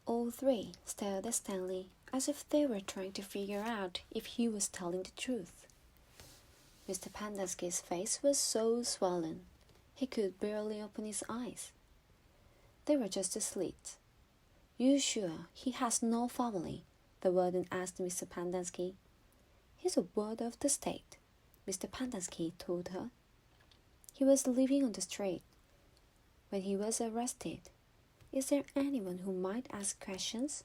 All three stared at Stanley as if they were trying to figure out if he was telling the truth. Mr. Pandasky's face was so swollen, he could barely open his eyes. They were just asleep. "You sure he has no family?" the warden asked Mr. Pandasky. "He's a ward of the state," Mr. Pandasky told her. "He was living on the street when he was arrested. Is there anyone who might ask questions?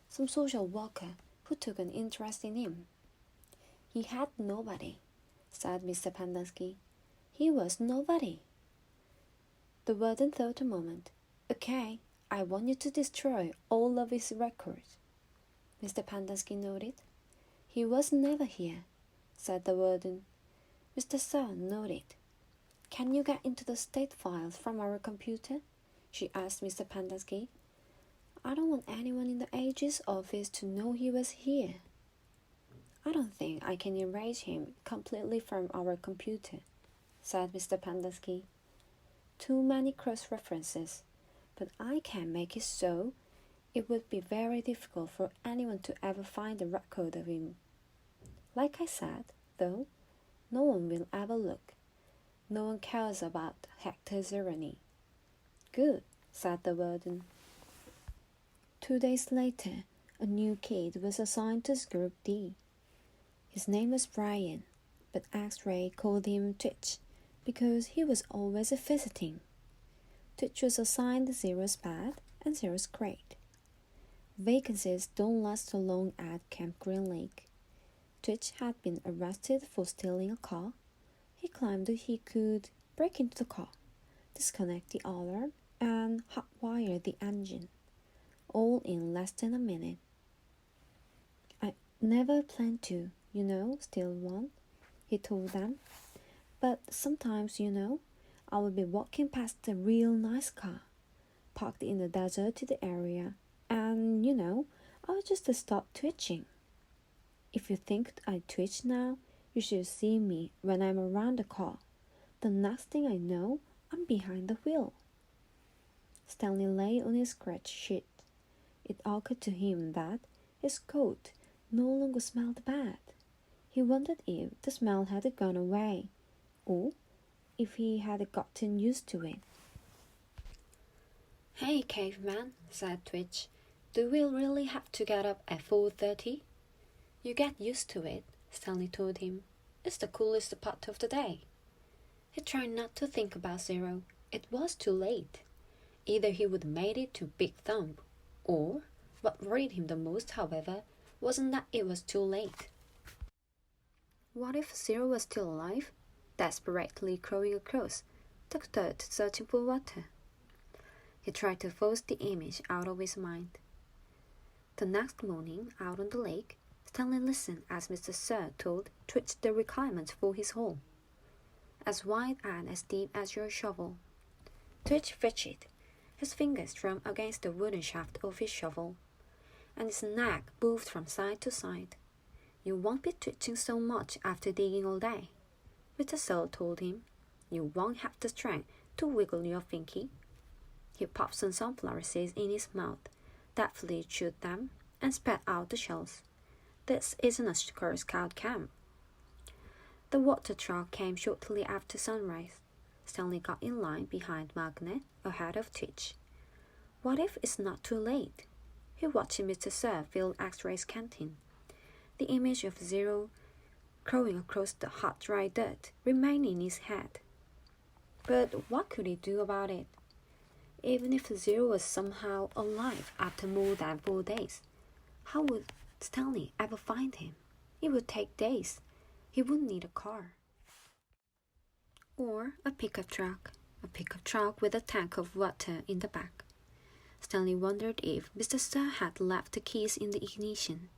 Some social worker who took an interest in him?" "He had nobody," said Mr. Pandasky. "He was nobody." The warden thought a moment. "Okay, I want you to destroy all of his records." Mr. Pandasky nodded. "He was never here," said the warden. Mr. Sir nodded. "Can you get into the state files from our computer?" she asked Mr. Pandasky. "I don't want anyone in the AG's office to know he was here." "I don't think I can erase him completely from our computer," said Mr. Pandasky. "Too many cross-references, but I can make it so it would be very difficult for anyone to ever find a record of him. Like I said, though, no one will ever look. No one cares about Hector's irony." "Good," said the warden. 2 days later, a new kid was assigned to Group D. His name was Brian, but X-Ray called him Twitch because he was always visiting. Twitch was assigned Zero's bad and Zero's great. Vacancies don't last so long at Camp Green Lake. Twitch had been arrested for stealing a car. He claimed that he could break into the car, disconnect the alarm, and hotwire the engine, all in less than a minute. "I never planned to, steal one," he told them. "But sometimes, I will be walking past a real nice car, parked in a deserted area, and, I'll just stop twitching. If you think I twitch now, you should see me when I'm around the car. The next thing I know, I'm behind the wheel." Stanley lay on his scratch sheet. It occurred to him that his coat no longer smelled bad. He wondered if the smell had gone away, or if he had gotten used to it. "Hey, caveman," said Twitch. "Do we really have to get up at 4:30? "You get used to it," Stanley told him. "It's the coolest part of the day." He tried not to think about Zero. It was too late. Either he would have made it to Big Thumb, or, what worried him the most, however, wasn't that it was too late. What if Zero was still alive, desperately crawling across the dirt searching for water? He tried to force the image out of his mind. The next morning, out on the lake, Stanley listened as Mr. Sir told Twitch the requirements for his hole. "As wide and as deep as your shovel." Twitch fidgeted. His fingers drummed against the wooden shaft of his shovel, and his neck moved from side to side. "You won't be twitching so much after digging all day," Mr. Sir told him. "You won't have the strength to wiggle your pinky." He popped some sunflower seeds in his mouth, deftly chewed them, and spat out the shells. "This isn't a Girl Scout camp." The water truck came shortly after sunrise. Stanley got in line behind Magnet, ahead of Twitch. What if it's not too late? He watched Mr. Sir fill X-Ray's canteen. The image of Zero crawling across the hot, dry dirt remained in his head. But what could he do about it? Even if Zero was somehow alive after more than 4 days, how would Stanley ever find him? It would take days. He wouldn't need a car. Or a pickup truck with a tank of water in the back. Stanley wondered if Mr. Sir had left the keys in the ignition.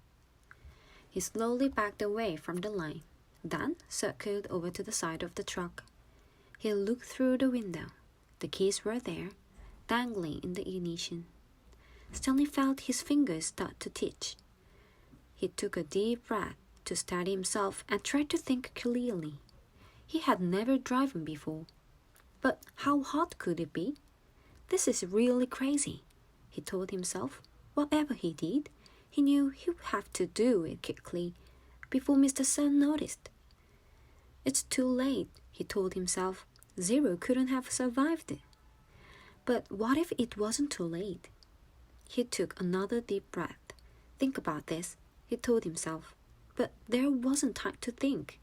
He slowly backed away from the line, then circled over to the side of the truck. He looked through the window. The keys were there, dangling in the ignition. Stanley felt his fingers start to twitch. He took a deep breath to steady himself and tried to think clearly. He had never driven before. But how hot could it be? "This is really crazy," he told himself. Whatever he did, he knew he would have to do it quickly before Mr. Sun noticed. It's too late, he told himself. Zero couldn't have survived it. But what if it wasn't too late? He took another deep breath. Think about this, he told himself. But there wasn't time to think.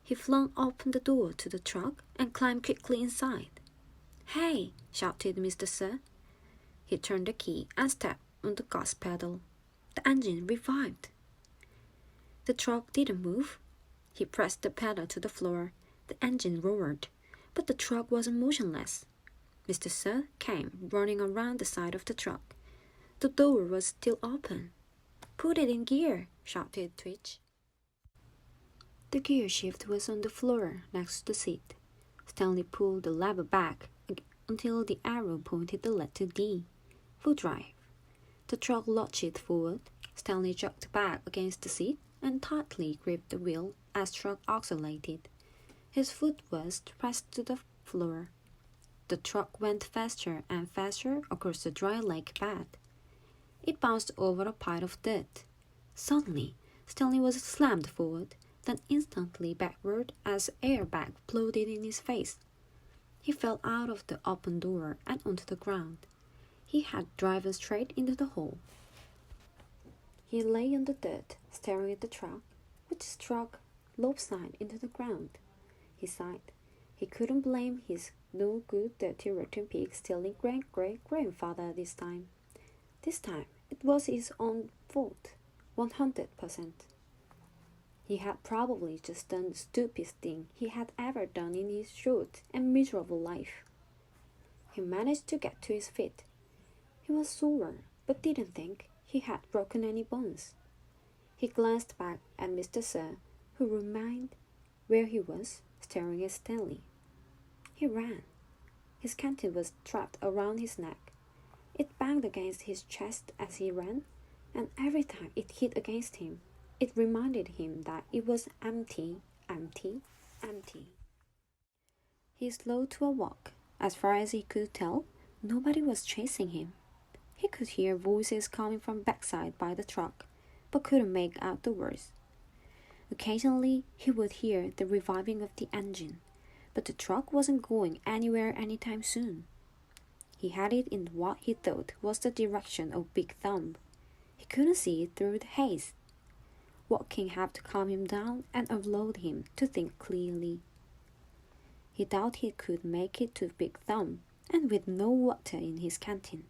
He flung open the door to the truck and climbed quickly inside. Hey, shouted Mr. Sir. He turned the key and stepped on the gas pedal. The engine revived. The truck didn't move. He pressed the pedal to the floor. The engine roared, but the truck wasn't motionless. Mr. Sir came running around the side of the truck. The door was still open. Put it in gear, shouted Twitch. The gear shift was on the floor next to the seat. Stanley pulled the lever back until the arrow pointed the letter D, for drive. The truck lurched forward. Stanley jerked back against the seat and tightly gripped the wheel as the truck accelerated. His foot was pressed to the floor. The truck went faster and faster across the dry lake bed. It bounced over a pile of dirt. Suddenly, Stanley was slammed forward, then instantly backward as air bag exploded in his face. He fell out of the open door and onto the ground. He had driven straight into the hole. He lay on the dirt, staring at the truck, which struck lopsided into the ground. He sighed. He couldn't blame his no-good, dirty, rotten pig stealing great-great-grandfather this time. This time, it was his own fault, 100%. He had probably just done the stupidest thing he had ever done in his short and miserable life. He managed to get to his feet. He was sore, but didn't think he had broken any bones. He glanced back at Mr. Sir, who remained where he was, staring at Stanley. He ran. His canteen was trapped around his neck. It banged against his chest as he ran, and every time it hit against him, it reminded him that it was empty, empty, empty. He slowed to a walk. As far as he could tell, nobody was chasing him. He could hear voices coming from backside by the truck, but couldn't make out the words. Occasionally, he would hear the reviving of the engine, but the truck wasn't going anywhere anytime soon. He headed in what he thought was the direction of Big Thumb. He couldn't see it through the haze. Walking had to calm him down and allowed him to think clearly. He thought he could make it to Big Thumb, and with no water in his canteen.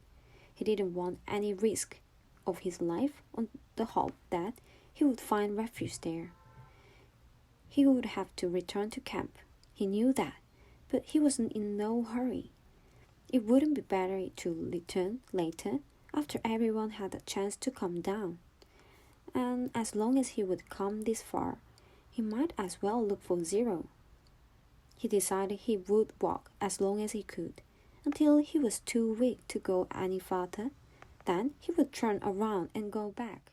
He didn't want any risk of his life on the hope that he would find refuge there. He would have to return to camp. He knew that, but he wasn't in no hurry. It wouldn't be better to return later, after everyone had a chance to calm down. And as long as he would come this far, he might as well look for Zero. He decided he would walk as long as he could, until he was too weak to go any farther. Then he would turn around and go back.